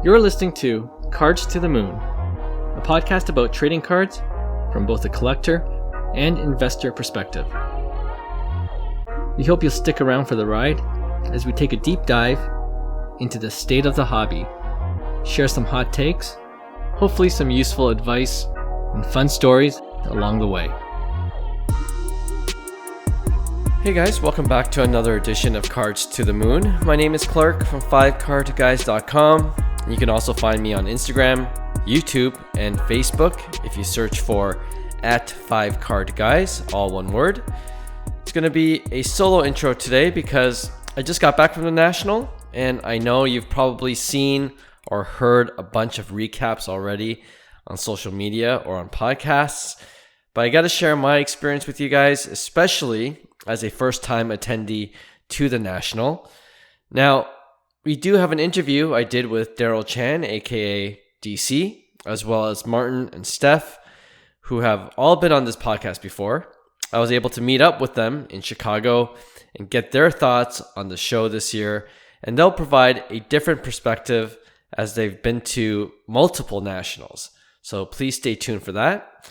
You're listening to Cards to the Moon, a podcast about trading cards from both a collector and investor perspective. We hope you'll stick around for the ride as we take a deep dive into the state of the hobby, share some hot takes, hopefully some useful advice, and fun stories along the way. Hey guys, welcome back to another edition of Cards to the Moon. My name is Clark from 5cardguys.com. You can also find me on Instagram, YouTube, and Facebook if you search for @5cardguys, all one word. It's going to be a solo intro today because I just got back from the National, and I know you've probably seen or heard a bunch of recaps already on social media or on podcasts, but I got to share my experience with you guys, especially as a first-time attendee to the National. Now, we do have an interview I did with Darrell Chan, aka DC, as well as Martin and Steph, who have all been on this podcast before. I was able to meet up with them in Chicago and get their thoughts on the show this year, and they'll provide a different perspective as they've been to multiple Nationals. So please stay tuned for that.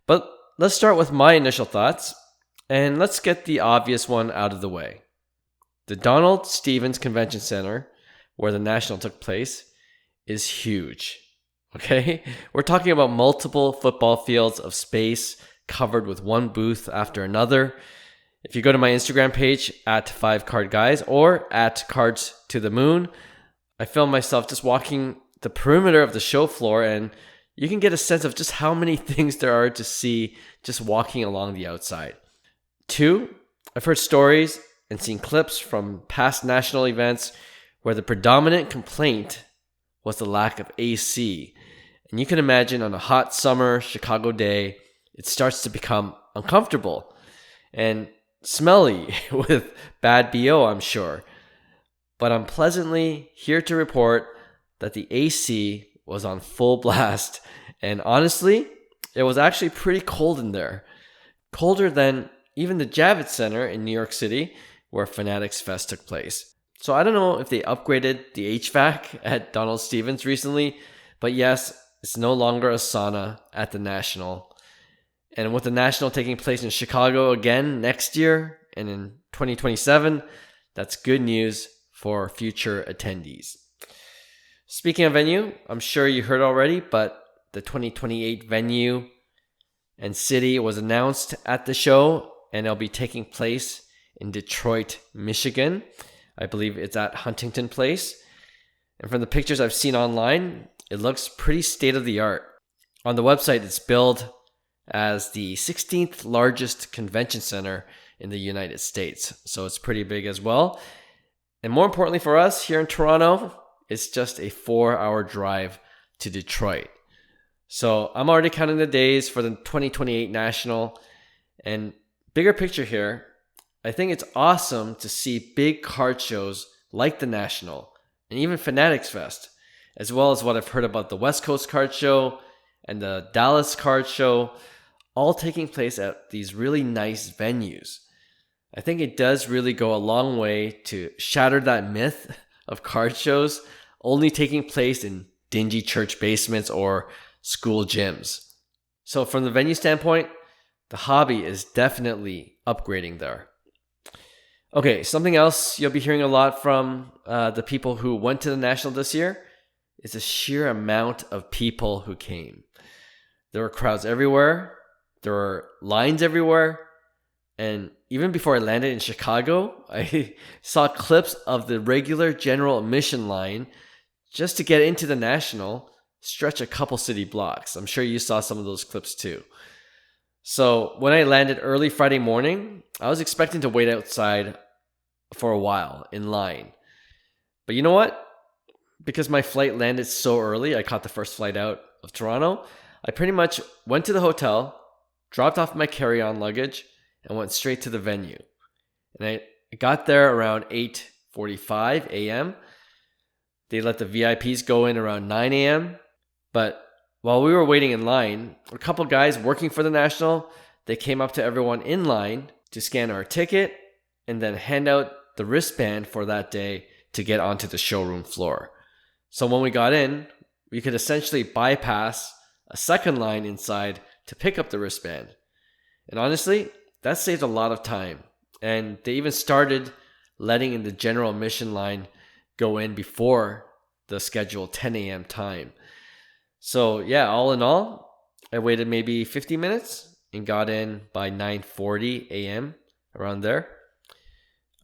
But let's start with my initial thoughts, and let's get the obvious one out of the way. The Donald Stephens Convention Center, where the National took place, is huge. Okay? We're talking about multiple football fields of space covered with one booth after another. If you go to my Instagram page @5cardguys or @cards-to-the-moon, I filmed myself just walking the perimeter of the show floor, and you can get a sense of just how many things there are to see just walking along the outside. 2, I've heard stories and seen clips from past National events where the predominant complaint was the lack of AC. And you can imagine on a hot summer Chicago day, it starts to become uncomfortable and smelly with bad BO, I'm sure. But I'm pleasantly here to report that the AC was on full blast. And honestly, it was actually pretty cold in there. Colder than even the Javits Center in New York City, where Fanatics Fest took place. So I don't know if they upgraded the HVAC at Donald Stephens recently, but yes, it's no longer a sauna at the National. And with the National taking place in Chicago again next year and in 2027, that's good news for future attendees. Speaking of venue, I'm sure you heard already, but the 2028 venue and city was announced at the show, and it'll be taking place in Detroit, Michigan. I believe it's at Huntington Place. And from the pictures I've seen online, it looks pretty state-of-the-art. On the website, it's billed as the 16th largest convention center in the United States. So it's pretty big as well. And more importantly for us here in Toronto, it's just a 4-hour drive to Detroit. So I'm already counting the days for the 2028 National. And bigger picture here, I think it's awesome to see big card shows like the National and even Fanatics Fest, as well as what I've heard about the West Coast Card Show and the Dallas Card Show, all taking place at these really nice venues. I think it does really go a long way to shatter that myth of card shows only taking place in dingy church basements or school gyms. So from the venue standpoint, the hobby is definitely upgrading there. Okay, something else you'll be hearing a lot from the people who went to the National this year is the sheer amount of people who came. There were crowds everywhere, there were lines everywhere, and even before I landed in Chicago, I saw clips of the regular general admission line just to get into the National stretch a couple city blocks. I'm sure you saw some of those clips too. So when I landed early Friday morning, I was expecting to wait outside for a while in line. But you know what? Because my flight landed so early, I caught the first flight out of Toronto, I pretty much went to the hotel, dropped off my carry-on luggage, and went straight to the venue. And I got there around 8:45 a.m. They let the VIPs go in around 9 a.m. But while we were waiting in line, a couple guys working for the National, they came up to everyone in line to scan our ticket and then hand out the wristband for that day to get onto the showroom floor. So when we got in, we could essentially bypass a second line inside to pick up the wristband. And honestly, that saved a lot of time. And they even started letting in the general admission line go in before the scheduled 10 a.m. time. So yeah, all in all, I waited maybe 50 minutes and got in by 9:40 a.m., around there.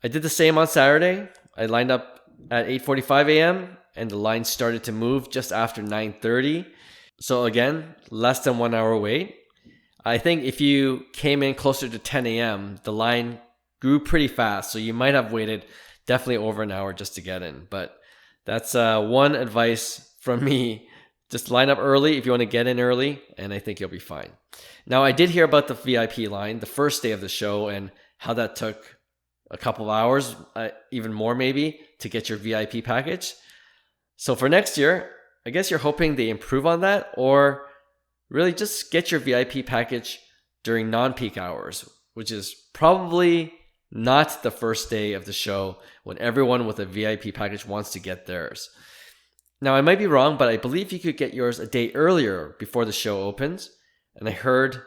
I did the same on Saturday. I lined up at 8:45 a.m. and the line started to move just after 9:30. So again, less than 1 hour wait. I think if you came in closer to 10 a.m., the line grew pretty fast. So you might have waited definitely over an hour just to get in. But that's one advice from me. Just line up early if you want to get in early, and I think you'll be fine. Now, I did hear about the VIP line the first day of the show and how that took a couple of hours, even more maybe, to get your VIP package. So for next year, I guess you're hoping they improve on that, or really just get your VIP package during non-peak hours, which is probably not the first day of the show when everyone with a VIP package wants to get theirs. Now, I might be wrong, but I believe you could get yours a day earlier before the show opens, and I heard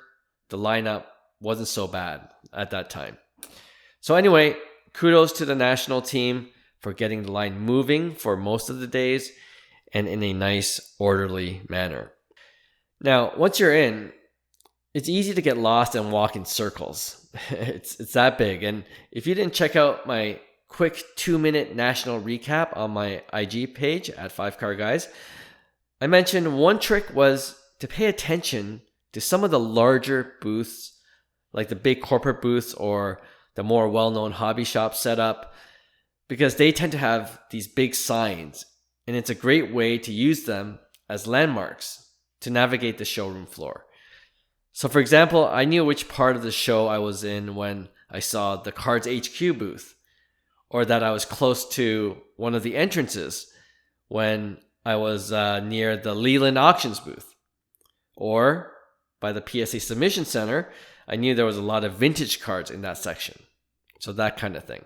the lineup wasn't so bad at that time. So anyway, kudos to the national team for getting the line moving for most of the days and in a nice, orderly manner. Now, once you're in, it's easy to get lost and walk in circles. It's that big. And if you didn't check out my quick 2-minute national recap on my IG page at 5Car Guys, I mentioned one trick was to pay attention to some of the larger booths, like the big corporate booths or the more well-known hobby shop setup, because they tend to have these big signs, and it's a great way to use them as landmarks to navigate the showroom floor. So for example, I knew which part of the show I was in when I saw the Cards HQ booth, or that I was close to one of the entrances when I was near the Leland Auctions booth, or by the PSA Submission Center, I knew there was a lot of vintage cards in that section. So that kind of thing.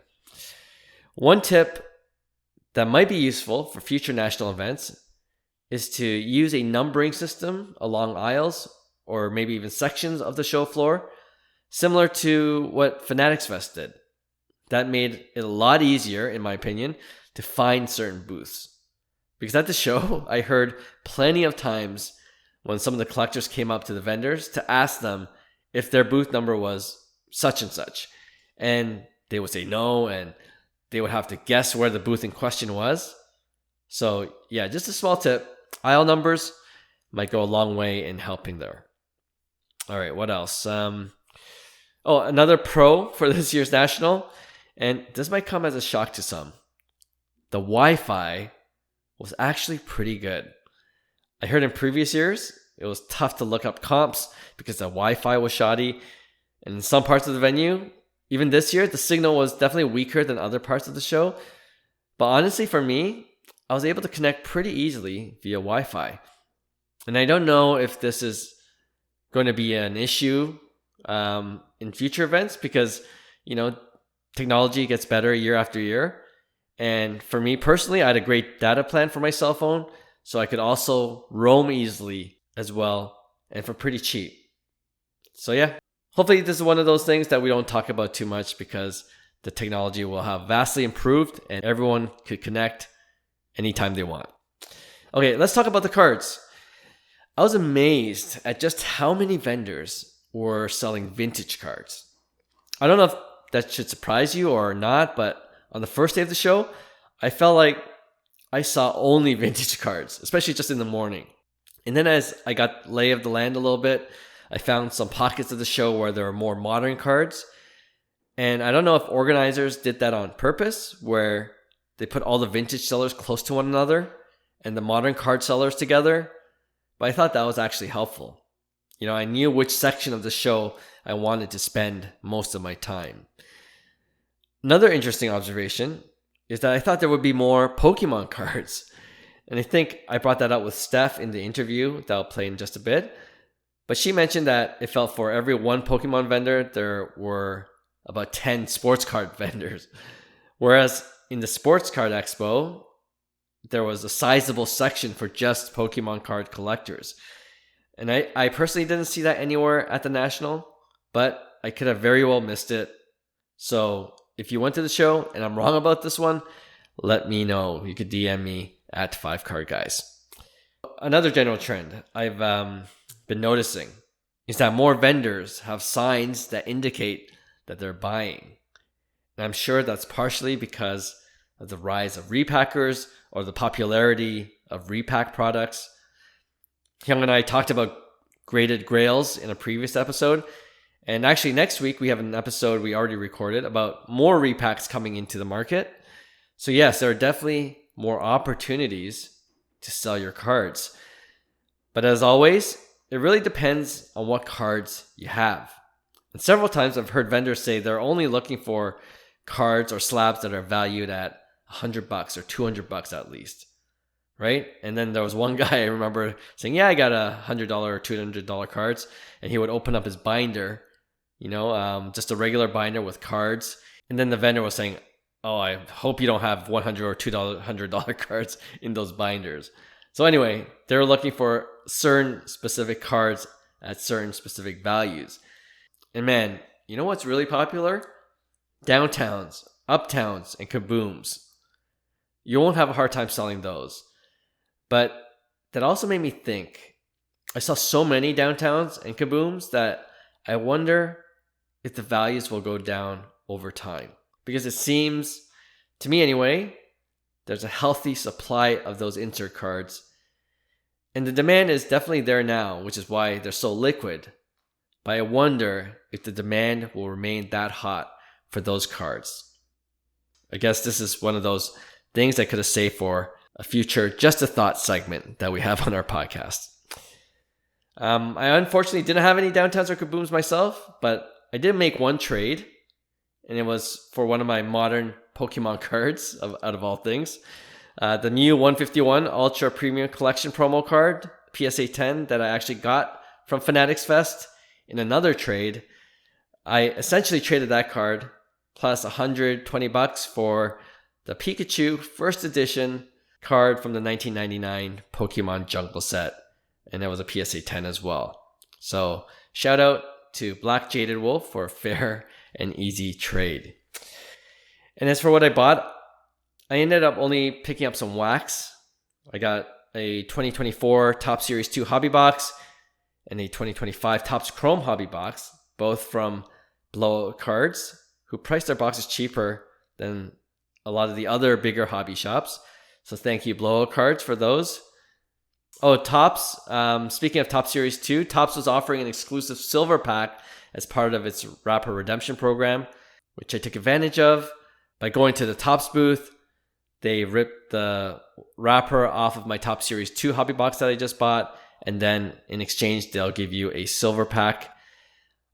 One tip that might be useful for future national events is to use a numbering system along aisles or maybe even sections of the show floor, similar to what Fanatics Fest did. That made it a lot easier, in my opinion, to find certain booths. Because at the show, I heard plenty of times when some of the collectors came up to the vendors to ask them if their booth number was such and such. And they would say no, and they would have to guess where the booth in question was. So yeah, just a small tip. Aisle numbers might go a long way in helping there. All right, what else? Another pro for this year's National, and this might come as a shock to some. The Wi-Fi was actually pretty good. I heard in previous years, it was tough to look up comps because the Wi-Fi was shoddy. And in some parts of the venue, even this year, the signal was definitely weaker than other parts of the show. But honestly, for me, I was able to connect pretty easily via Wi-Fi. And I don't know if this is going to be an issue in future events because, technology gets better year after year. And for me personally, I had a great data plan for my cell phone, so I could also roam easily as well and for pretty cheap. So yeah, hopefully this is one of those things that we don't talk about too much because the technology will have vastly improved and everyone could connect anytime they want. Okay, let's talk about the cards. I was amazed at just how many vendors were selling vintage cards. I don't know if that should surprise you or not, but on the first day of the show, I felt like I saw only vintage cards, especially just in the morning. And then as I got lay of the land a little bit, I found some pockets of the show where there were more modern cards. And I don't know if organizers did that on purpose, where they put all the vintage sellers close to one another and the modern card sellers together. But I thought that was actually helpful. I knew which section of the show I wanted to spend most of my time. Another interesting observation is that I thought there would be more Pokemon cards. And I think I brought that up with Steph in the interview that I'll play in just a bit. But she mentioned that it felt for every one Pokemon vendor, there were about 10 sports card vendors. Whereas in the Sports Card Expo, there was a sizable section for just Pokemon card collectors. And I personally didn't see that anywhere at the National, but I could have very well missed it. So if you went to the show and I'm wrong about this one, let me know. You could DM me at 5cardguys. Another general trend I've been noticing is that more vendors have signs that indicate that they're buying. And I'm sure that's partially because of the rise of repackers or the popularity of repack products. Hyung and I talked about graded grails in a previous episode. And actually next week we have an episode we already recorded about more repacks coming into the market. So yes, there are definitely more opportunities to sell your cards. But as always, it really depends on what cards you have. And several times I've heard vendors say they're only looking for cards or slabs that are valued at $100 or $200 at least, right? And then there was one guy I remember saying, yeah, I got $100 or $200 cards. And he would open up his binder, just a regular binder with cards. And then the vendor was saying, oh, I hope you don't have $100 or $200 cards in those binders. So anyway, they're looking for certain specific cards at certain specific values. And man, you know what's really popular? Downtowns, uptowns, and kabooms. You won't have a hard time selling those. But that also made me think. I saw so many downtowns and kabooms that I wonder if the values will go down over time. Because it seems, to me anyway, there's a healthy supply of those insert cards. And the demand is definitely there now, which is why they're so liquid. But I wonder if the demand will remain that hot for those cards. I guess this is one of those things I could have saved for a future Just a Thought segment that we have on our podcast. I unfortunately didn't have any downtowns or kabooms myself, but I did make one trade. And it was for one of my modern Pokemon cards, out of all things. The new 151 Ultra Premium Collection promo card, PSA 10, that I actually got from Fanatics Fest in another trade. I essentially traded that card plus $120 for the Pikachu first edition card from the 1999 Pokemon Jungle set. And it was a PSA 10 as well. So shout out to Black Jaded Wolf for a fair and easy trade. And as for what I bought, I ended up only picking up some wax. I got a 2024 Top Series 2 hobby box and a 2025 Topps Chrome hobby box, both from Blowout Cards, who priced their boxes cheaper than a lot of the other bigger hobby shops. So thank you, Blowout Cards, for those. Oh, Topps. Speaking of Top Series 2, Topps was offering an exclusive silver pack as part of its Rapper Redemption program, which I took advantage of. By going to the Topps booth, they ripped the wrapper off of my Top Series 2 hobby box that I just bought, and then in exchange, they'll give you a silver pack.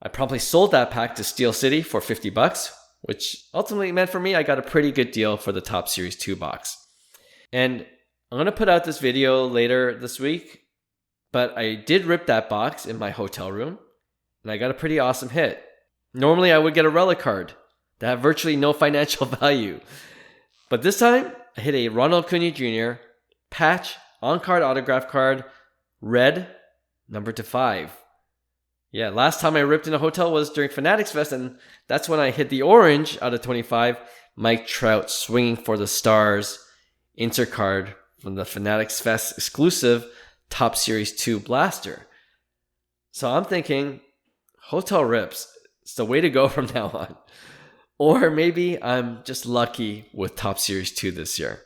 I promptly sold that pack to Steel City for $50, which ultimately meant for me I got a pretty good deal for the Top Series 2 box. And I'm going to put out this video later this week, but I did rip that box in my hotel room, and I got a pretty awesome hit. Normally, I would get a relic card that had virtually no financial value. But this time, I hit a Ronald Acuna Jr. patch on-card autograph card, red, numbered to 5. Yeah, last time I ripped in a hotel was during Fanatics Fest, and that's when I hit the orange out of 25, Mike Trout swinging for the stars, insert card from the Fanatics Fest exclusive Top Series 2 blaster. So I'm thinking, hotel rips, it's the way to go from now on. Or maybe I'm just lucky with Top Series 2 this year.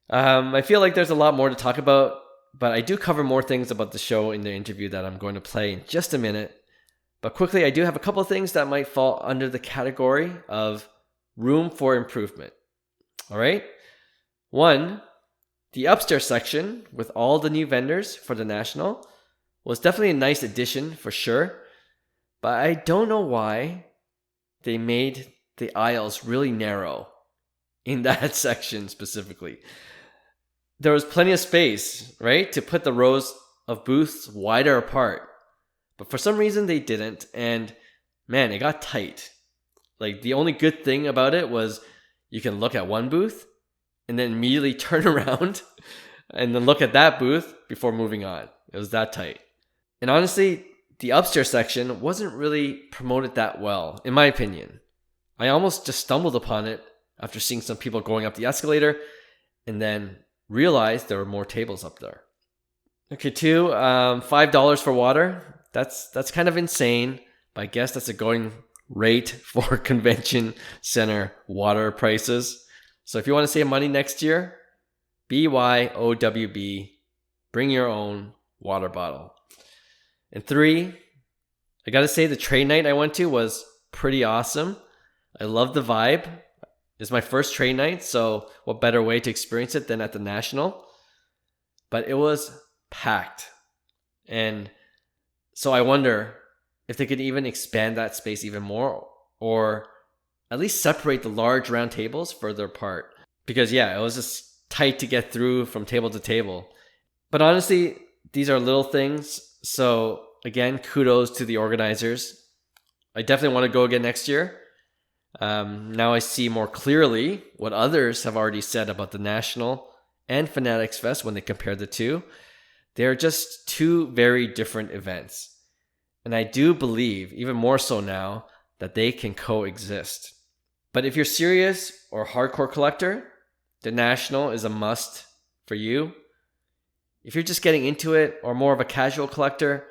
I feel like there's a lot more to talk about, but I do cover more things about the show in the interview that I'm going to play in just a minute. But quickly, I do have a couple of things that might fall under the category of room for improvement. All right? One, the upstairs section with all the new vendors for the National was definitely a nice addition for sure. But I don't know why they made the aisles really narrow in that section specifically. There was plenty of space, right, to put the rows of booths wider apart. But for some reason they didn't, and man, it got tight. Like, the only good thing about it was you can look at one booth and then immediately turn around and then look at that booth before moving on. It was that tight. And honestly, the upstairs section wasn't really promoted that well, in my opinion. I almost just stumbled upon it after seeing some people going up the escalator and then realized there were more tables up there. Okay, two, $5 for water. That's kind of insane, but I guess that's a going rate for convention center water prices. So if you want to save money next year, BYOWB, bring your own water bottle. And three, I gotta say the trade night I went to was pretty awesome. I love the vibe. It's my first trade night, so what better way to experience it than at the National? But it was packed. And so I wonder if they could even expand that space even more, or at least separate the large round tables further apart. Because yeah, it was just tight to get through from table to table. But honestly, these are little things. So again, kudos to the organizers. I definitely want to go again next year. Now I see more clearly what others have already said about the National and Fanatics Fest when they compare the two. They're just two very different events. And I do believe, even more so now, that they can coexist. But if you're serious or hardcore collector, the National is a must for you. If you're just getting into it or more of a casual collector,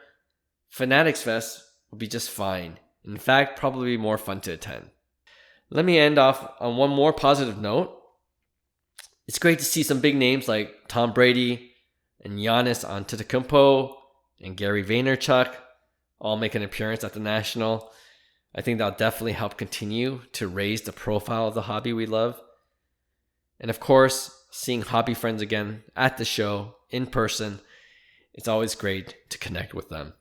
Fanatics Fest will be just fine. In fact, probably more fun to attend. Let me end off on one more positive note. It's great to see some big names like Tom Brady and Giannis Antetokounmpo and Gary Vaynerchuk all make an appearance at the National. I think that'll definitely help continue to raise the profile of the hobby we love. And of course, seeing hobby friends again at the show in person, it's always great to connect with them.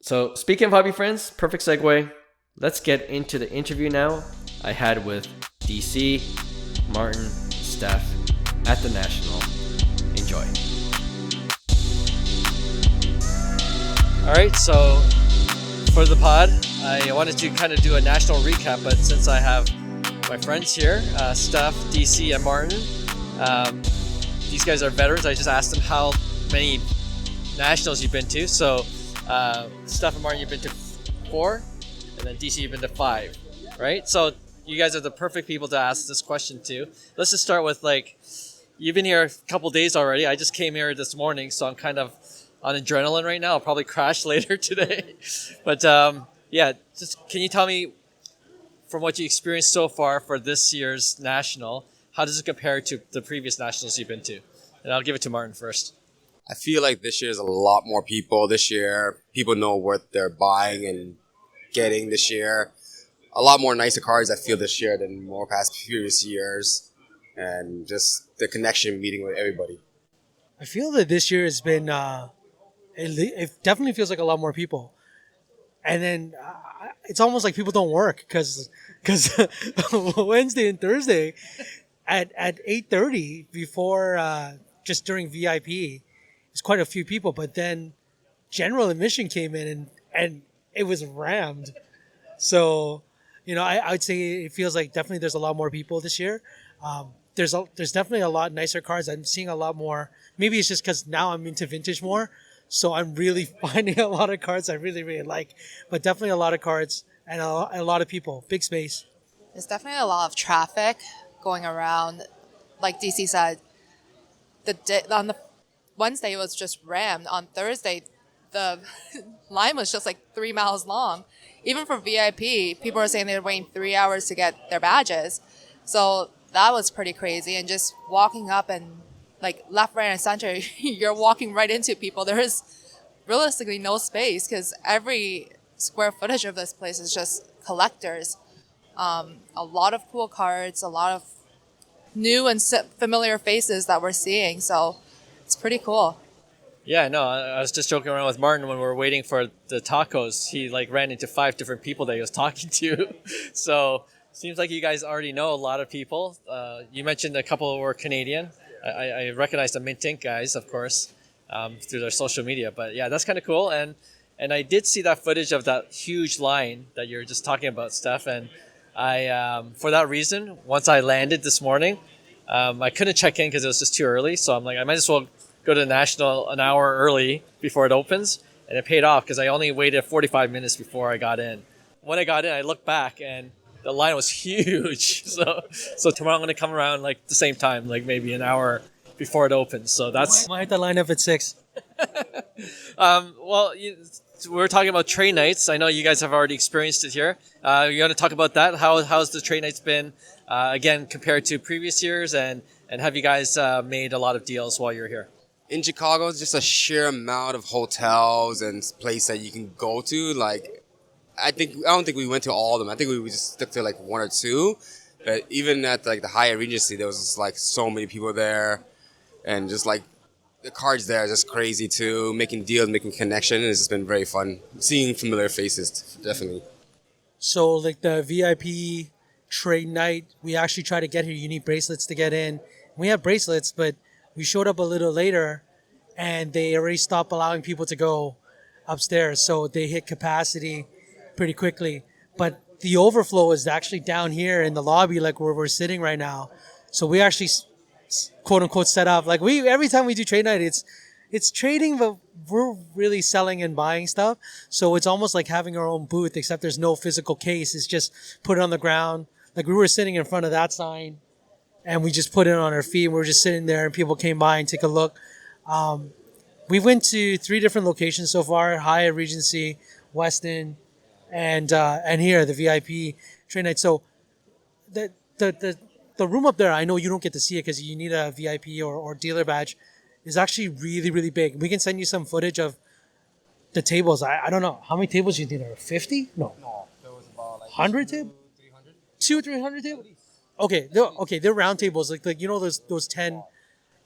So speaking of hobby friends, perfect segue. Let's get into the interview now I had with DC, Martin, Steph at the National. Enjoy. All right, so for the pod, I wanted to kind of do a national recap, but since I have my friends here, Steph, DC, and Martin, these guys are veterans. I just asked them how many nationals you've been to. So Steph and Martin, you've been to 4, and then DC, you've been to 5, right? So you guys are the perfect people to ask this question to. Let's just start with, like, you've been here a couple days already. I just came here this morning, so I'm kind of on adrenaline right now. I'll probably crash later today. But yeah, just can you tell me, from what you experienced so far for this year's National, how does it compare to the previous Nationals you've been to? And I'll give it to Martin first. I feel like this year is a lot more people. This year, people know what they're buying and getting this year. A lot more nicer cards, I feel, this year than more past previous years. And just the connection, meeting with everybody. I feel that this year has been, it definitely feels like a lot more people. And then it's almost like people don't work because Wednesday and Thursday at 8:30 before, just during VIP, it's quite a few people. But then general admission came in and it was rammed. So, I would say it feels like definitely there's a lot more people this year. There's definitely a lot nicer cards. I'm seeing a lot more. Maybe it's just because now I'm into vintage more. So I'm really finding a lot of cards I really, really like. But definitely a lot of cards and a lot of people. Big space. There's definitely a lot of traffic going around. Like DC said, on the Wednesday it was just rammed. On Thursday, the line was just like 3 miles long. Even for VIP, people are saying they're waiting 3 hours to get their badges. So that was pretty crazy. And just walking up and like left, right, and center, you're walking right into people. There is realistically no space because every square footage of this place is just collectors. A lot of cool cards, a lot of new and familiar faces that we're seeing. So it's pretty cool. Yeah, no, I was just joking around with Martin when we were waiting for the tacos. He ran into 5 different people that he was talking to. So seems like you guys already know a lot of people. You mentioned a couple were Canadian. I recognize the Mint Ink guys, of course, through their social media. But yeah, that's kind of cool. And I did see that footage of that huge line that you're just talking about, Steph. And I, for that reason, once I landed this morning, I couldn't check in because it was just too early. So I'm like, I might as well go to the National an hour early before it opens. And it paid off because I only waited 45 minutes before I got in. When I got in, I looked back and the line was huge. So tomorrow I'm going to come around like the same time, like maybe an hour before it opens. So that's... Might have to line up at 6. Well, we're talking about trade nights. I know you guys have already experienced it here. You want to talk about that? How's the trade nights been, again, compared to previous years? And have you guys made a lot of deals while you're here? In Chicago, it's just a sheer amount of hotels and places that you can go to. Like, I don't think we went to all of them. I think we just stuck to like 1 or 2. But even at like the Hyatt Regency, there was just like so many people there, and just like the cards there are just crazy too. Making deals, making connections. It's just been very fun. Seeing familiar faces, definitely. So like the VIP trade night, we actually try to get here. You need bracelets to get in. We have bracelets, but we showed up a little later and they already stopped allowing people to go upstairs. So they hit capacity pretty quickly. But the overflow is actually down here in the lobby, like where we're sitting right now. So we actually quote unquote set up, like every time we do trade night, it's trading, but we're really selling and buying stuff. So it's almost like having our own booth, except there's no physical case. It's just put it on the ground. Like we were sitting in front of that sign and we just put it on our feet. We were just sitting there and people came by and take a look. We went to 3 different locations so far: Hyatt Regency, Westin, and here the VIP trade night. So the room up there, I know you don't get to see it because you need a VIP or dealer badge, is actually really, really big. We can send you some footage of the tables. I don't know. How many tables do you think there are? 50? No, there was about like 100 tables? 300 tables? Okay, they're round tables. Like you know those 10.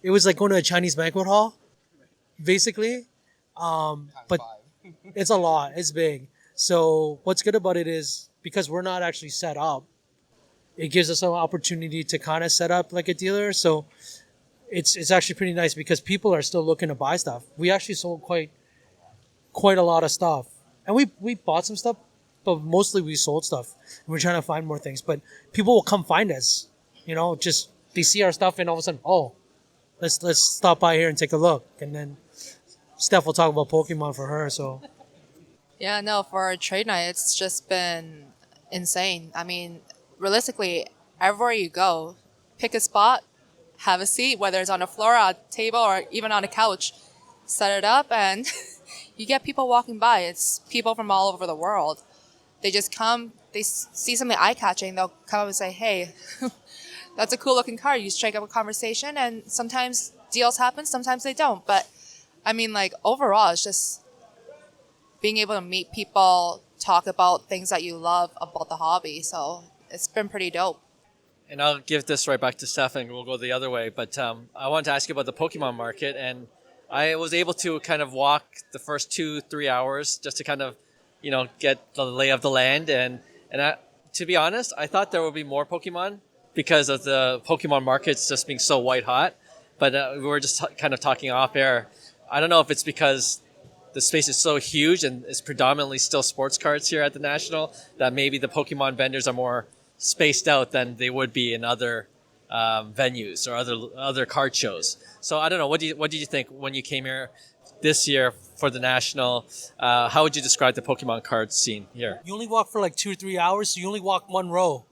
It was like going to a Chinese banquet hall, basically. But it's a lot. It's big. So what's good about it is because we're not actually set up, it gives us an opportunity to kind of set up like a dealer. So it's actually pretty nice because people are still looking to buy stuff. We actually sold quite a lot of stuff, and we bought some stuff, but mostly we sold stuff. We're trying to find more things, but people will come find us. You know, just they see our stuff and all of a sudden, oh, let's stop by here and take a look. And then Steph will talk about Pokemon for her. So Yeah, no, for a trade night, it's just been insane. I mean, realistically, everywhere you go, pick a spot, have a seat, whether it's on the floor, a table, or even on a couch, set it up, and you get people walking by. It's people from all over the world. They just come, they see something eye-catching, they'll come up and say, hey, that's a cool-looking car. You strike up a conversation, and sometimes deals happen, sometimes they don't. But, I mean, like, overall, it's just being able to meet people, talk about things that you love about the hobby. So it's been pretty dope. And I'll give this right back to Steph and we'll go the other way. But I wanted to ask you about the Pokemon market. And I was able to kind of walk the first 2-3 hours just to kind of, get the lay of the land. And to be honest, I thought there would be more Pokemon because of the Pokemon markets just being so white hot. But we were just kind of talking off air. I don't know if it's because the space is so huge and it's predominantly still sports cards here at the National that maybe the Pokemon vendors are more spaced out than they would be in other venues or other card shows. So I don't know. What did you think when you came here this year for the National? How would you describe the Pokemon card scene here? you only walk for like 2 or 3 hours, so you only walk 1 row.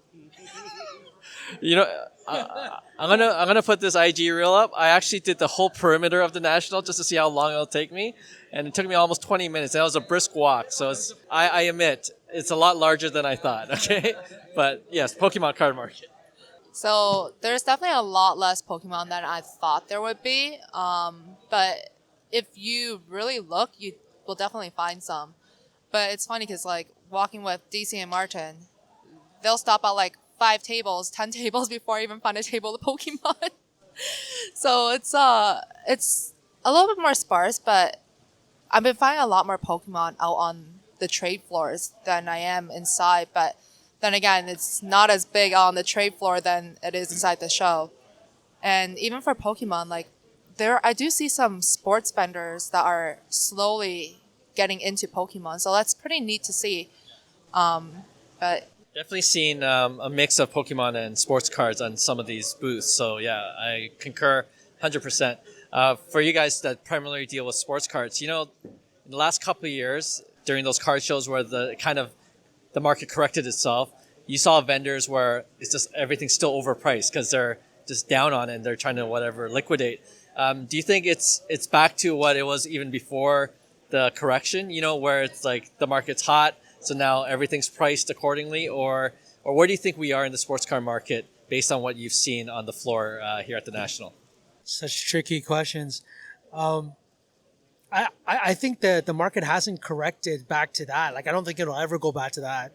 I'm gonna put this IG reel up. I actually did the whole perimeter of the National just to see how long it'll take me, and it took me almost 20 minutes. That was a brisk walk, so I admit it's a lot larger than I thought. Okay, but yes, Pokemon card market. So there's definitely a lot less Pokemon than I thought there would be. But if you really look, you will definitely find some. But it's funny because like walking with DC and Martin, they'll stop at like 5 tables, 10 tables before I even find a table of Pokemon. So it's a little bit more sparse, but I've been finding a lot more Pokemon out on the trade floors than I am inside. But then again, it's not as big on the trade floor than it is inside the show. And even for Pokemon, like I do see some sports vendors that are slowly getting into Pokemon. So that's pretty neat to see. But Definitely seen a mix of Pokemon and sports cards on some of these booths. So yeah, I concur 100%. For you guys that primarily deal with sports cards, in the last couple of years during those card shows where the market corrected itself, you saw vendors where it's just everything's still overpriced because they're just down on it and they're trying to whatever liquidate. Do you think it's back to what it was even before the correction? Where it's like the market's hot, so now everything's priced accordingly, or where do you think we are in the sports car market based on what you've seen on the floor here at the National? Such tricky questions. I think that the market hasn't corrected back to that. Like, I don't think it'll ever go back to that.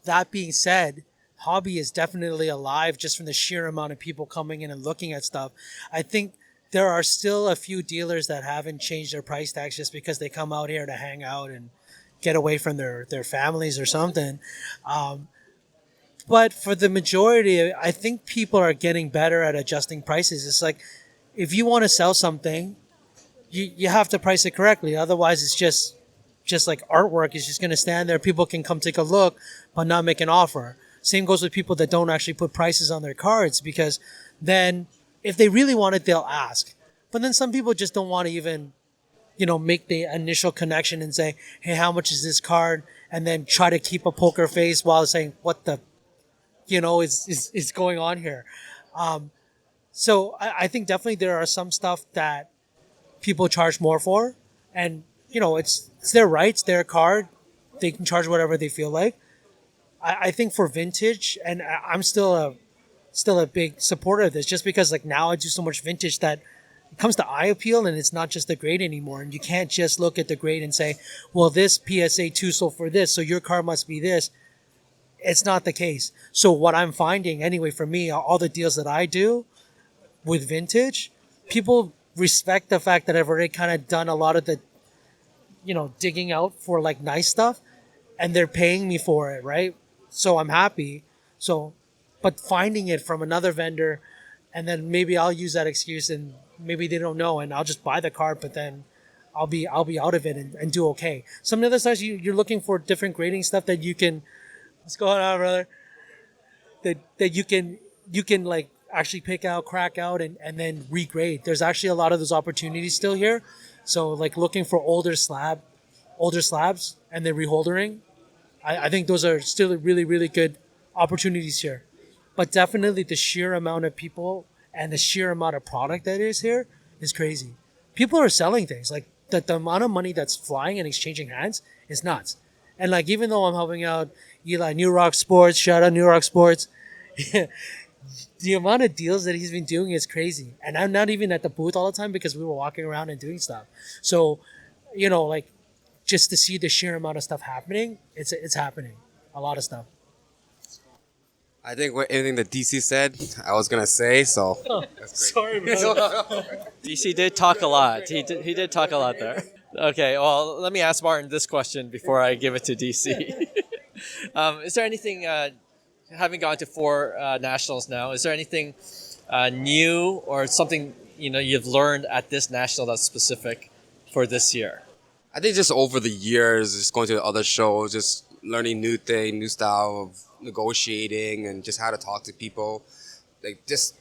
That being said, hobby is definitely alive just from the sheer amount of people coming in and looking at stuff. I think there are still a few dealers that haven't changed their price tags just because they come out here to hang out and get away from their families or something. But for the majority, I think people are getting better at adjusting prices. It's like, if you want to sell something, you have to price it correctly. Otherwise, it's just like artwork. It's just going to stand there. People can come take a look, but not make an offer. Same goes with people that don't actually put prices on their cards, because then if they really want it, they'll ask. But then some people just don't want to even, make the initial connection and say, hey, how much is this card? And then try to keep a poker face while saying, what the, is going on here. So I think definitely there are some stuff that people charge more for, and it's their rights, their card. They can charge whatever they feel like. I think for vintage, and I'm still a big supporter of this, just because like now I do so much vintage that it comes to eye appeal, and it's not just the grade anymore. And you can't just look at the grade and say, well, this PSA 2 sold for this, so your card must be this. It's not the case. So what I'm finding anyway, for me, all the deals that I do with vintage, people respect the fact that I've already kind of done a lot of the, digging out for like nice stuff, and they're paying me for it, right? So I'm happy. But finding it from another vendor, and then maybe I'll use that excuse, and maybe they don't know, and I'll just buy the card, but then I'll be out of it and do okay. Some of the other times you're looking for different grading stuff that you can, what's going on, brother? That you can like actually pick out, crack out, and then regrade. There's actually a lot of those opportunities still here. So like looking for older slabs and then reholdering. I think those are still really, really good opportunities here. But definitely the sheer amount of people and the sheer amount of product that is here is crazy. People are selling things. Like the amount of money that's flying and exchanging hands is nuts. And like, even though I'm helping out Eli, New Rock Sports, shout out New Rock Sports, the amount of deals that he's been doing is crazy. And I'm not even at the booth all the time because we were walking around and doing stuff. So, like, just to see the sheer amount of stuff happening, it's happening. A lot of stuff. I think anything that DC said, I was gonna say. So that's great. Sorry, bro. DC did talk a lot. He did talk a lot there. Okay, well, let me ask Martin this question before I give it to DC. Is there anything, having gone to 4 nationals now, is there anything new or something you've learned at this national that's specific for this year? I think just over the years, just going to the other shows, just learning new style of negotiating, and just how to talk to people. Like, just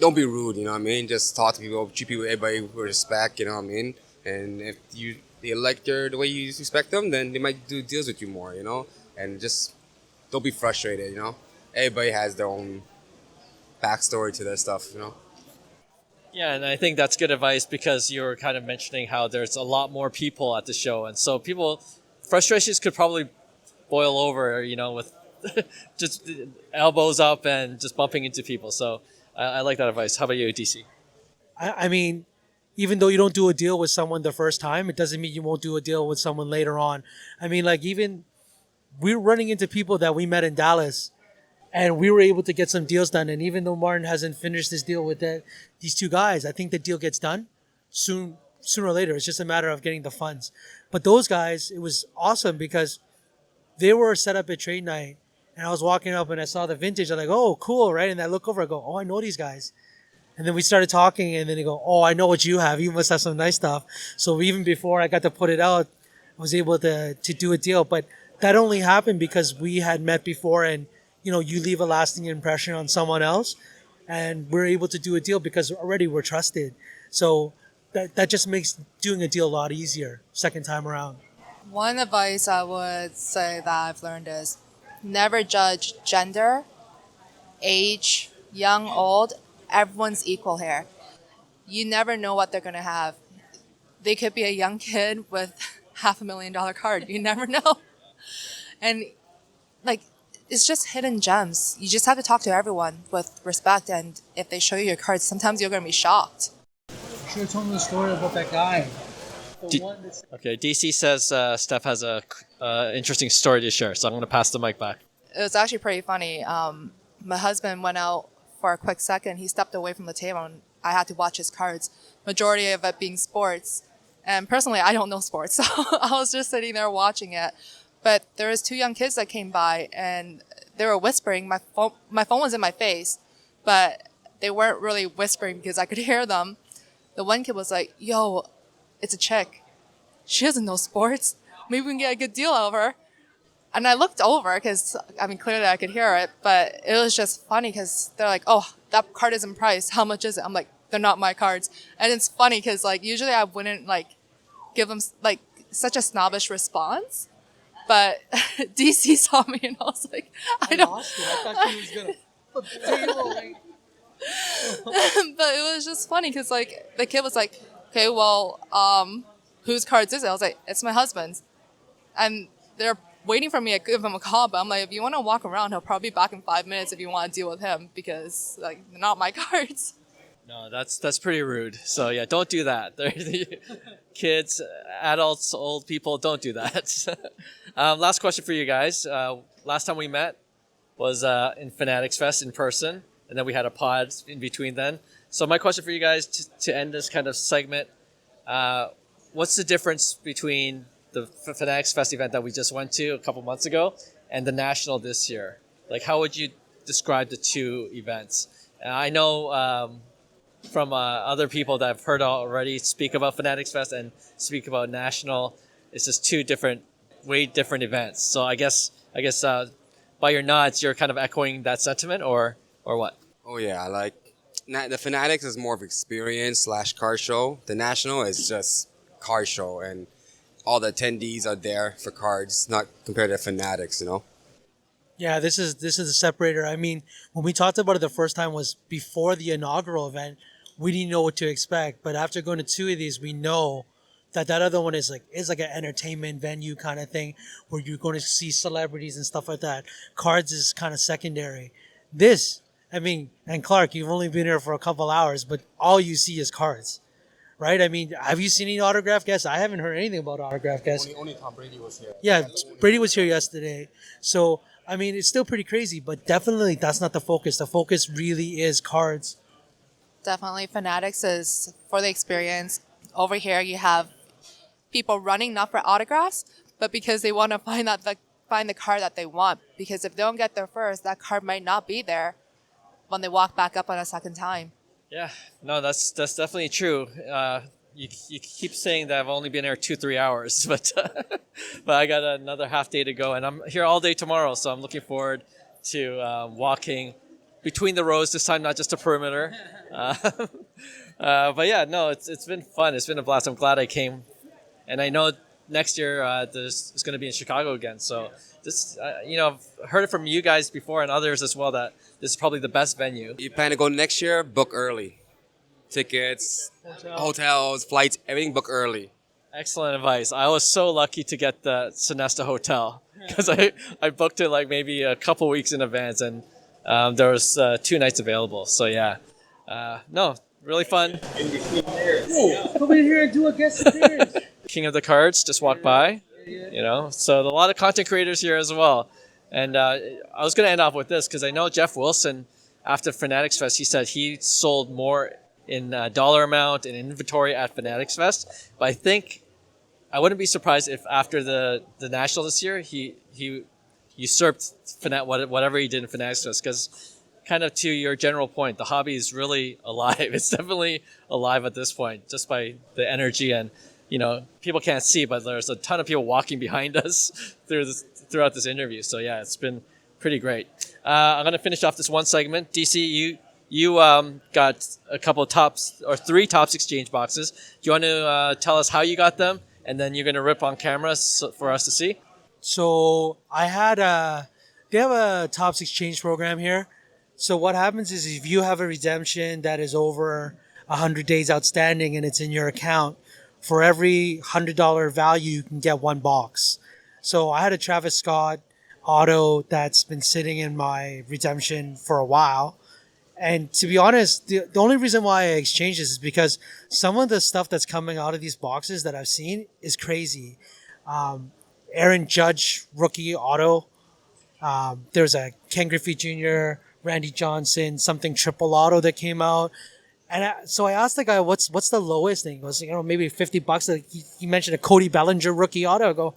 don't be rude, you know what I mean? Just talk to people, treat people, everybody with respect, you know what I mean? And if they like the way you respect them, then they might do deals with you more, And just don't be frustrated, Everybody has their own backstory to their stuff, Yeah, and I think that's good advice, because you were kind of mentioning how there's a lot more people at the show. And so frustrations could probably boil over, with just elbows up and just bumping into people. So I like that advice. How about you, DC? I mean, even though you don't do a deal with someone the first time, it doesn't mean you won't do a deal with someone later on. I mean, like, even we're running into people that we met in Dallas, and we were able to get some deals done. And even though Martin hasn't finished his deal with these 2 guys, I think the deal gets done sooner or later. It's just a matter of getting the funds. But those guys, it was awesome because they were set up at trade night, and I was walking up and I saw the vintage. I'm like, oh, cool, right? And I look over, I go, oh, I know these guys. And then we started talking, and then they go, oh, I know what you have. You must have some nice stuff. So even before I got to put it out, I was able to do a deal. But that only happened because we had met before, and you leave a lasting impression on someone else, and we're able to do a deal because already we're trusted. So that just makes doing a deal a lot easier second time around. One advice I would say that I've learned is never judge gender, age, young, old. Everyone's equal here. You never know what they're going to have. They could be a young kid with $500,000 card. You never know. And like, it's just hidden gems. You just have to talk to everyone with respect. And if they show you your cards, sometimes you're going to be shocked. You should have told me the story about that guy. Okay, DC says Steph has a interesting story to share, so I'm going to pass the mic back. It was actually pretty funny. My husband went out for a quick second. He stepped away from the table and I had to watch his cards. Majority of it being sports. And personally, I don't know sports, so I was just sitting there watching it. But there was two young kids that came by and they were whispering. My phone was in my face, but they weren't really whispering because I could hear them. The one kid was like, yo, it's a chick. She doesn't know sports. Maybe we can get a good deal out of her. And I looked over because, clearly I could hear it, but it was just funny because they're like, oh, that card isn't priced. How much is it? I'm like, they're not my cards. And it's funny because, usually I wouldn't, give them, such a snobbish response. But DC saw me and I was like, I don't. I thought she was going to. But it was just funny because, the kid was like, okay, well, whose cards is it? I was like, it's my husband's. And they're waiting for me to give him a call, but I'm like, if you want to walk around, he'll probably be back in 5 minutes if you want to deal with him because, they're not my cards. No, that's pretty rude. So yeah, don't do that. Kids, adults, old people, don't do that. Last question for you guys. Last time we met was in Fanatics Fest in person, and then we had a pod in between then. So my question for you guys to end this kind of segment, what's the difference between the Fanatics Fest event that we just went to a couple months ago and the National this year? How would you describe the two events? I know from other people that I've heard already speak about Fanatics Fest and speak about National, it's just two way different events. So I guess by your nods, you're kind of echoing that sentiment, or what? Oh yeah, the Fanatics is more of experience / car show. The National is just car show, and all the attendees are there for cards, not compared to Fanatics, Yeah, this is a separator. When we talked about it the first time was before the inaugural event. We didn't know what to expect, but after going to two of these, we know that other one is like an entertainment venue kind of thing where you're going to see celebrities and stuff like that. Cards is kind of secondary. This, and Clark, you've only been here for a couple hours, but all you see is cards, right? Have you seen any autograph guests? I haven't heard anything about autograph guests. Only Tom Brady was here. Yeah, Brady was here yesterday. So, it's still pretty crazy, but definitely that's not the focus. The focus really is cards. Definitely Fanatics is for the experience. Over here, you have people running not for autographs, but because they want to find the card that they want. Because if they don't get there first, that card might not be there when they walk back up on a second time. Yeah, no, that's definitely true. You keep saying that I've only been here 2-3 hours, but but I got another half day to go, and I'm here all day tomorrow, so I'm looking forward to walking between the rows this time, not just a perimeter. But yeah, no, it's been fun. It's been a blast. I'm glad I came, and I know next year it's going to be in Chicago again. So this, I've heard it from you guys before and others as well that this is probably the best venue. You plan to go next year? Book early. Tickets, hotels, flights, everything book early. Excellent advice. I was so lucky to get the Sonesta Hotel because I booked it maybe a couple weeks in advance, and there was 2 nights available. So yeah, no, really fun. Come in here and do a guest appearance. King of the Cards just walked by, So a lot of content creators here as well. And I was going to end off with this because I know Jeff Wilson, after Fanatics Fest, he said he sold more in dollar amount and inventory at Fanatics Fest. But I think I wouldn't be surprised if after the National this year, he usurped whatever he did in Fanatics Fest, because kind of to your general point, the hobby is really alive. It's definitely alive at this point, just by the energy and, people can't see, but there's a ton of people walking behind us through throughout this interview. So yeah, it's been pretty great. I'm gonna finish off this one segment. DC, you got a couple of tops or 3 Topps exchange boxes. Do you want to tell us how you got them, and then you're gonna rip on camera for us to see? So they have a Topps exchange program here. So what happens is if you have a redemption that is over 100 days outstanding and it's in your account, for every $100 value, you can get 1 box. So I had a Travis Scott auto that's been sitting in my redemption for a while. And to be honest, the only reason why I exchanged this is because some of the stuff that's coming out of these boxes that I've seen is crazy. Aaron Judge rookie auto. There's a Ken Griffey Jr., Randy Johnson, something triple auto that came out. And so I asked the guy, what's the lowest thing? He goes, maybe $50. Like he mentioned a Cody Bellinger rookie auto. I go,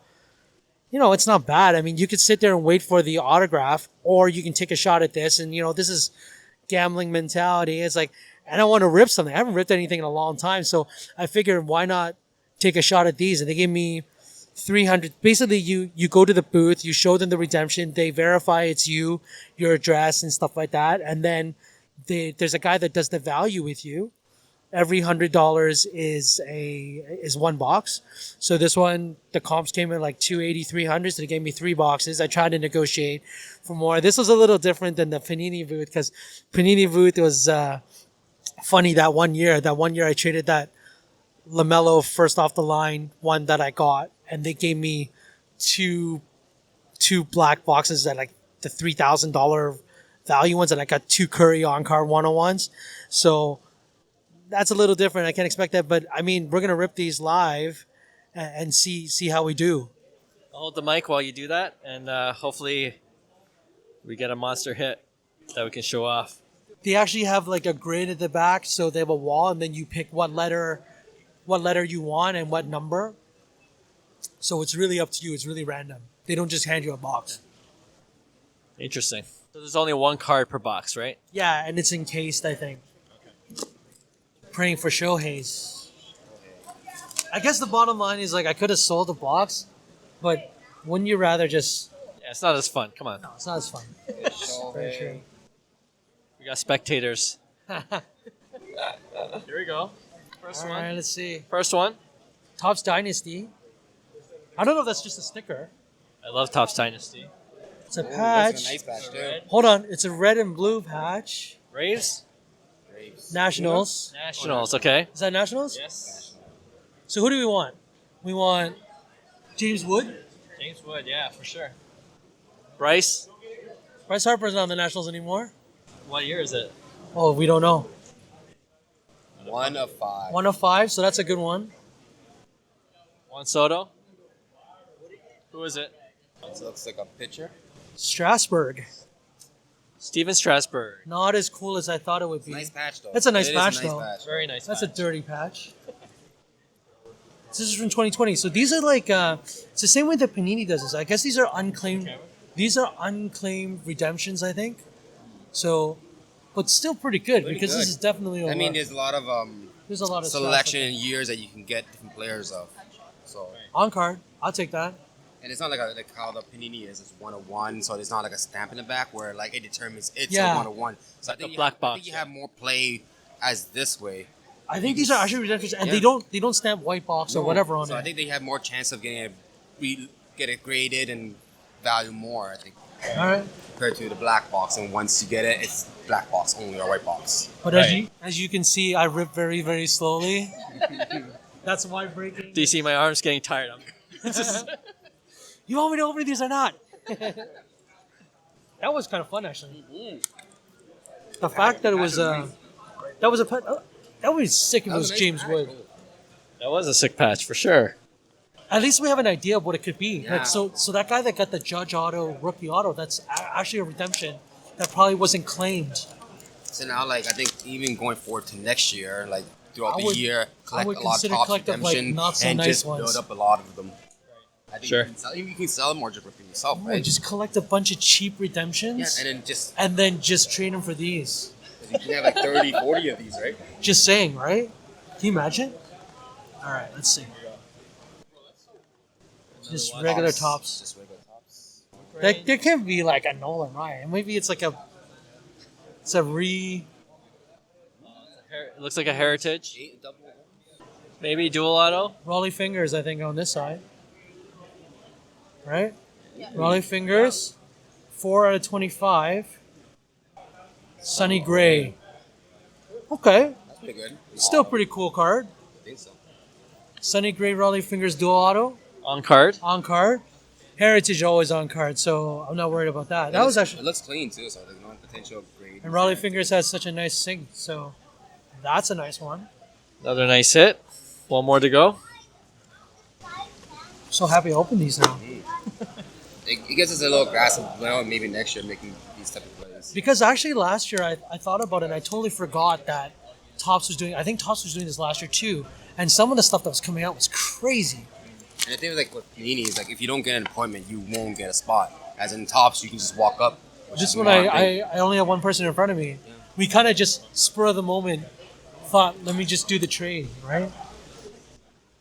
it's not bad. I mean, you could sit there and wait for the autograph, or you can take a shot at this. And, this is gambling mentality. It's like, I don't want to rip something. I haven't ripped anything in a long time. So I figured, why not take a shot at these? And they gave me 300. Basically, you go to the booth, you show them the redemption, they verify it's you, your address and stuff like that. And then there's a guy that does the value with you. Every $100 is 1 box. So this one, the comps came in like 280, 300. So they gave me 3 boxes. I tried to negotiate for more. This was a little different than the Panini booth, because Panini booth was funny that one year. That one year I traded that LaMelo first off the line one that I got, and they gave me two black boxes at like the $3,000 value ones, and I got 2 Curry on-card 101s. So that's a little different. I can't expect that, but I mean, we're gonna rip these live and see how we do. I'll hold the mic while you do that, and hopefully we get a monster hit that we can show off. They actually have like a grid at the back, so they have a wall, and then you pick what letter you want and what number. So it's really up to you. It's really random. They don't just hand you a box. Interesting. So there's only 1 card per box, right? Yeah, and it's encased, I think. Praying for Shohei's. I guess the bottom line is, like, I could have sold the box, but wouldn't you rather just... Yeah, it's not as fun. Come on. No, it's not as fun. Very true. We got spectators. Here we go. First All one. right, let's see. First one. Topps Dynasty. I don't know if that's just a sticker. I love Topps Dynasty. It's a That's patch. a nice patch, too. Hold on. It's a red and blue patch. Rays? Nationals. Nationals, okay. Is that Nationals? Yes. So who do we want? We want James Wood. James Wood, yeah, for sure. Bryce? Bryce Harper's not on the Nationals anymore. What year is it? Oh, we don't know. 1 of 5. 1 of 5, so that's a good one. Juan Soto? Who is it? It looks like a pitcher. Strasburg. Steven Strasburg. Not as cool as I thought it would be. Nice patch, though. That's a nice It is patch, though. Very nice. That's a patch. dirty patch. This is from 2020. So these are like it's the same way that Panini does this. I guess these are unclaimed. These are unclaimed redemptions, I think. So, but still pretty good Pretty because good. this is definitely. I mean, there's a lot of selection stuff. and years that you can get different players of. So, On card. I'll take that. and it's not like how the Panini is. It's 1 of 1, so there's not like a stamp in the back where like it determines it's Yeah. a 1 of 1. So I think black I box, think you have more play as this way. I think these are actually redemptions, and Yeah. they don't stamp white box or whatever on so it. I think they have more chance of getting get it graded and value more. I think All right. compared to the black box, and once you get it, it's black box only or white box. But as you can see, I rip very, very slowly. That's why breaking. DC, my arm's getting tired. You want me to open these or not? That was kind of fun, actually. The fact that it was that was a pet. That would be sick if it was nice James patch. Wood. That was a sick patch for sure. At least we have an idea of what it could be. Yeah. Like, so that guy that got the Judge auto, rookie auto, that's actually a redemption that probably wasn't claimed. So now, like I think even going forward to next year, like throughout I the would- year, I collect would a lot of consider top collective, like, redemption not so and nice just ones. build up a lot of them. I think Sure. you can sell them or just rip them yourself, Oh, right? just collect a bunch of cheap Yeah, redemptions and then just trade them for these. you can have like 30, 40 of these, right? Just saying, right? Can you imagine? All right, let's see. Just regular tops. Just regular tops. Like there can't be like a Nolan Ryan. Maybe it's like a. It's a re. It looks like a Heritage. Maybe dual auto. Raleigh Fingers, I think, on this side. Right? Raleigh Fingers. 4 out of 25. Sunny Gray. Okay. That's pretty good. Still pretty cool card. I think so. Sunny Gray Raleigh Fingers dual auto. On card. On card. Heritage always on card, so I'm not worried about that. That was actually. It looks clean too, so there's no potential grade. And Raleigh Fingers has such a nice sync, so that's a nice one. Another nice hit. One more to go. So happy to open these now. It gives us a little grasp of maybe next year making these type of plays. Because actually last year I thought about it and I totally forgot that Topps was doing. I think Topps was doing this last year too, and some of the stuff that was coming out was crazy. And the thing like with Paninis, like if you don't get an appointment, you won't get a spot. As in Tops, you can just walk up. Just when I only have one person in front of me, we kind of just spur of the moment thought, let me just do the trade, right?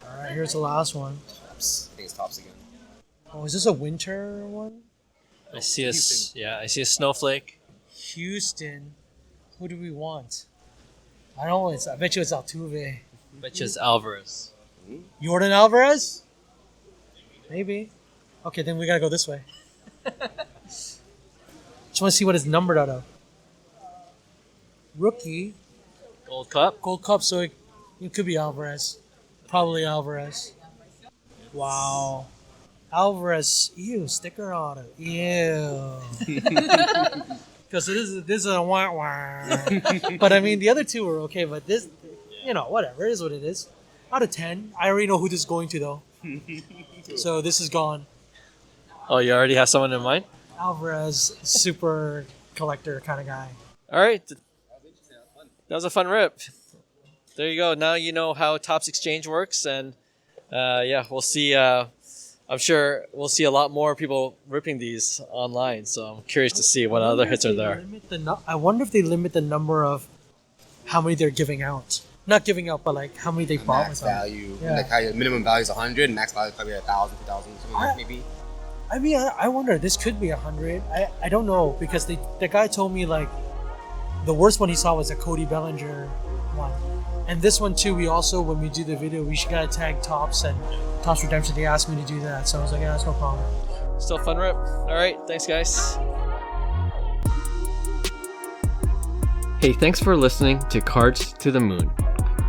All right, here's the last one. Tops. I think it's Tops again. Oh, is this a winter one? I see I see a snowflake. Houston. Who do we want? I don't know. I bet you it's Altuve. Which is Alvarez. Jordan Alvarez? Maybe. Okay, then we gotta go this way. Just want to see what it's numbered out of. Rookie. Gold Cup. Gold Cup, so it could be Alvarez. Probably Alvarez. Wow. Alvarez. Ew, sticker auto. Ew. Because this is a wah. But I mean, the other two were okay, but this, whatever. It is what it is. Out of 10. I already know who this is going to, though. So this is gone. Oh, you already have someone in mind? Alvarez, super collector kind of guy. All right. That was a fun rip. There you go. Now you know how Topps Exchange works, and we'll see. I'm sure we'll see a lot more people ripping these online. So I'm curious to see what other hits are there. I wonder if they limit the number of how many they're giving out. Not giving out, but like how many they bought. Max value. Yeah. Like how your minimum value is 100, max value is probably 1,000, 2,000, something like maybe. I mean, I wonder. This could be 100. I don't know because the guy told me like the worst one he saw was a Cody Bellinger one, and this one too. We also when we do the video, we should gotta tag Topps and Topps Redemption. They asked me to do that, so I was like, yeah, that's no problem. Still fun rip. All right, thanks guys. Hey, thanks for listening to Cards to the Moon.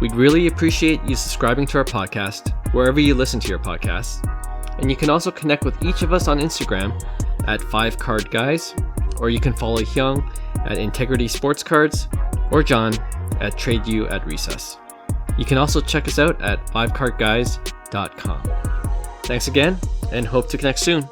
We'd really appreciate you subscribing to our podcast wherever you listen to your podcasts. And you can also connect with each of us on Instagram at 5cardguys, or you can follow Hyung at Integrity Sports Cards, or John at TradeU at Recess. You can also check us out at 5cardguys.com. Thanks again, and hope to connect soon.